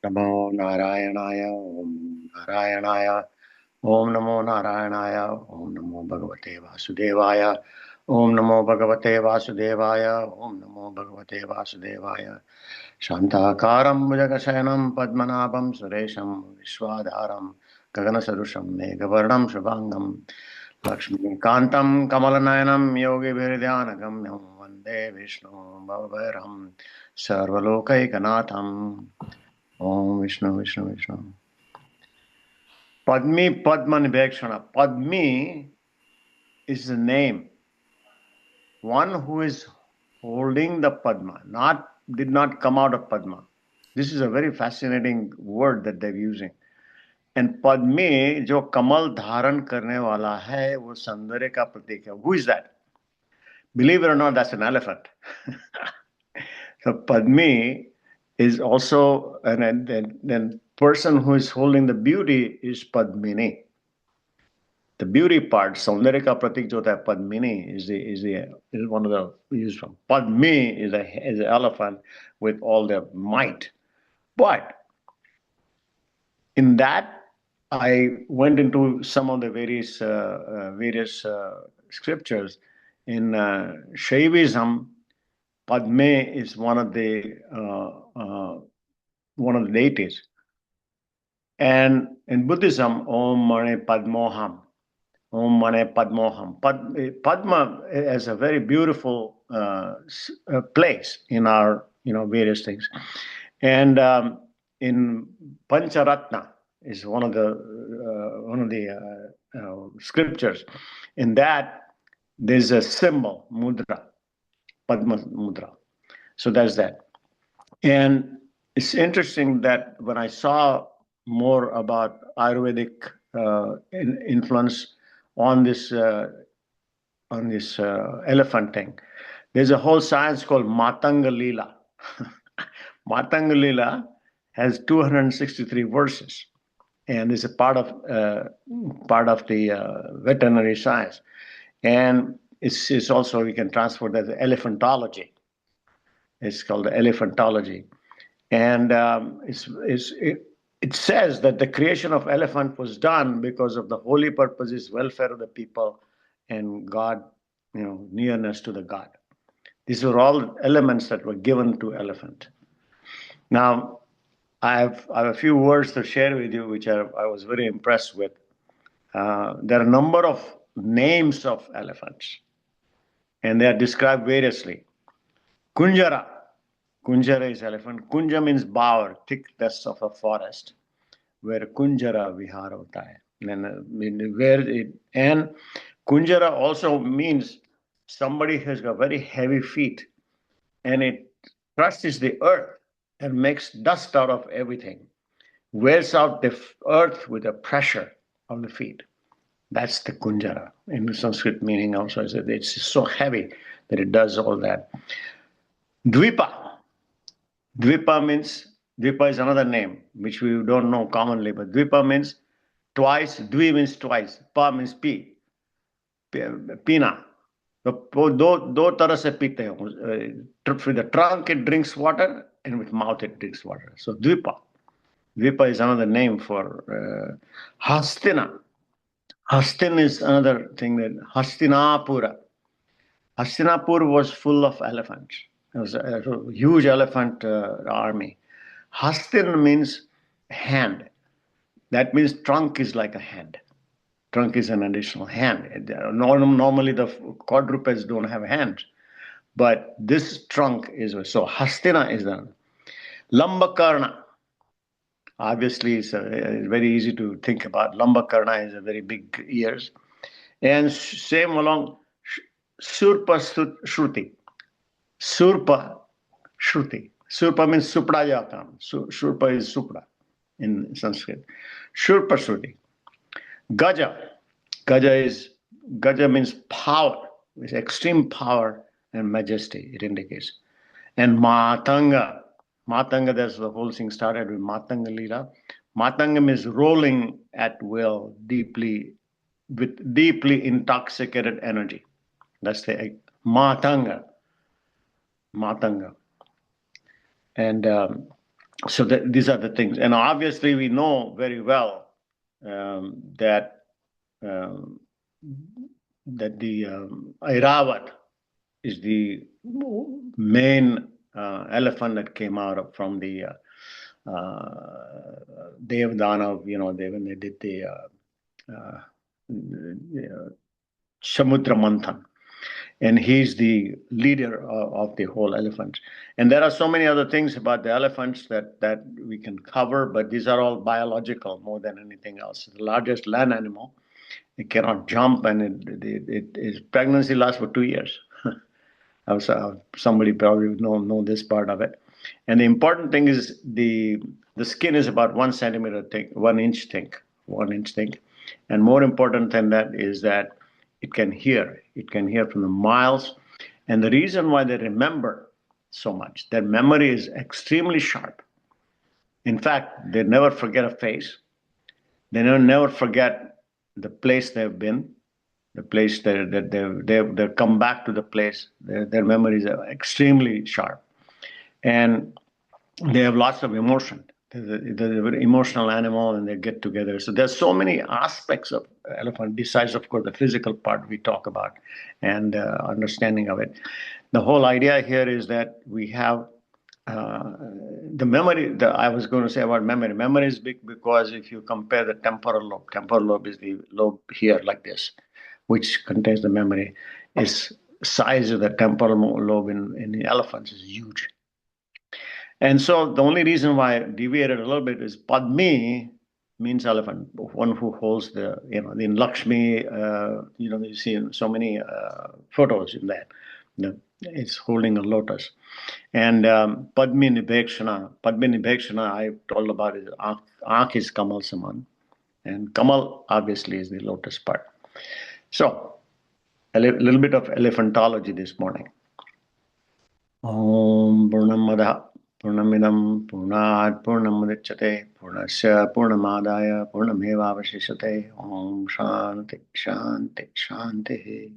Namo Narayanaya, Om Narayanaya, Om Namo Narayanaya, Om Namo Bhagavate Vasudevaya, Om Namo Bhagavate Vasudevaya, Om Namo Bhagavate Vasudevaya. Shantakaram Bhujagasayanam Padmanabham Suresham Vishwadharam Gaganasarusham Meghavarnam Shubhangam Lakshmi Kantam Kamalanayanam Yogi Viridhyanagamyam Vande Vishnu Bhavaram Sarvalokaikanaatham. Om Vishnu Vishnu Vishnu. Padmi Padma Nibhekshana. Padmi is the name. One who is holding the Padma, did not come out of Padma. This is a very fascinating word that they're using. And Padmi, जो कमल धारण करने वाला है, वो सौंदर्य का प्रतीक है. Who is that? Believe it or not, that's an elephant. So Padmi is also, and then person who is holding the beauty is Padmini. The beauty part, सौंदर्य का प्रतीक जो होता है, Padmini is one of the used from. Padmi is an elephant with all the might. But in that, I went into some of the various scriptures. In Shaivism, Padme is one of the deities, and in Buddhism, Om Mane Padmoham, Om Mane Padmoham. Padma is a very beautiful place in our various things, and in Pancharatna is one of the scriptures. In that, there's a symbol, mudra, Padma mudra. So that's that. And it's interesting that when I saw more about Ayurvedic influence on this elephant thing, there's a whole science called Matanga Leela. Matanga Leela has 263 verses, and is a part of the veterinary science, and it's also, we can transfer that to elephantology. It's called the elephantology, and it says that the creation of elephant was done because of the holy purposes, welfare of the people, and God, nearness to the God. These were all elements that were given to elephant. Now, I have a few words to share with you, which I was very impressed with. There are a number of names of elephants, and they are described variously. Kunjara. Kunjara is elephant. Kunja means bower, thick dust of a forest, where Kunjara vihar hota hai. And Kunjara also means somebody has got very heavy feet, and it crushes the earth and makes dust out of everything, wears out the earth with the pressure of the feet. That's the Kunjara. In Sanskrit meaning also is that it's so heavy that it does all that. Dvipa. Dvipa is another name which we don't know commonly, but Dvipa means twice. Dvi means twice. Pa means pee. Pina. दो तरह से पीते हैं. With the trunk it drinks water, and with mouth it drinks water. So Dvipa. Dvipa is another name for Hastina. Hastin is another thing, that Hastinapura. Hastinapur was full of elephants. It was a huge elephant army. Hastin means hand. That means trunk is like a hand. Trunk is an additional hand. Normally the quadrupeds don't have hands, but this trunk is, so Hastina is the Lambakarna. Obviously, it's very easy to think about. Lambakarna is a very big ears. And same along Surpa Shruti. Surpa Shruti. Surpa means Suprayakam. Surpa is Supra in Sanskrit. Surpa Shruti. Gaja. Gaja means power. It's extreme power and majesty, it indicates. And Matanga. Matanga, that's the whole thing started with Matanga Leela. Matanga means rolling at will, with deeply intoxicated energy. That's the Matanga. And So these are the things, and obviously we know very well that um, that the Airavat is the main elephant that came out from the Devdana. When they did the Samudra Manthan, and he's the leader of the whole elephant. And there are so many other things about the elephants that we can cover, but these are all biological more than anything else. The largest land animal, it cannot jump, and its pregnancy lasts for 2 years. Somebody probably know this part of it. And the important thing is the skin is about 1 centimeter thick, 1 inch thick, 1 inch thick. And more important than that is that it can hear. It can hear from the miles. And the reason why they remember so much, their memory is extremely sharp. In fact, they never forget a face. They never forget the place they've been, the place that they've come back to the place. Their memories are extremely sharp, and they have lots of emotion. They're a very emotional animal, and they get together. So there's so many aspects of elephant, besides, of course, the physical part we talk about and understanding of it. The whole idea here is that we have the memory. I was going to say about memory. Memory is big because if you compare the temporal lobe is the lobe here like this, which contains the memory, is size of the temporal lobe in the elephants is huge. And so the only reason why I deviated a little bit is Padmi means elephant, one who holds in Lakshmi, you see so many photos in that. It's holding a lotus. And Padmi Nibhekshana, I told about it. Ankh is Kamal Saman. And Kamal, obviously, is the lotus part. So, a little bit of elephantology this morning. Om Purnamada Purnamidam Purnat Purnamudichyate Purnasya Purnamadaya Purnamevavashishyate Om Shanti Shanti Shanti.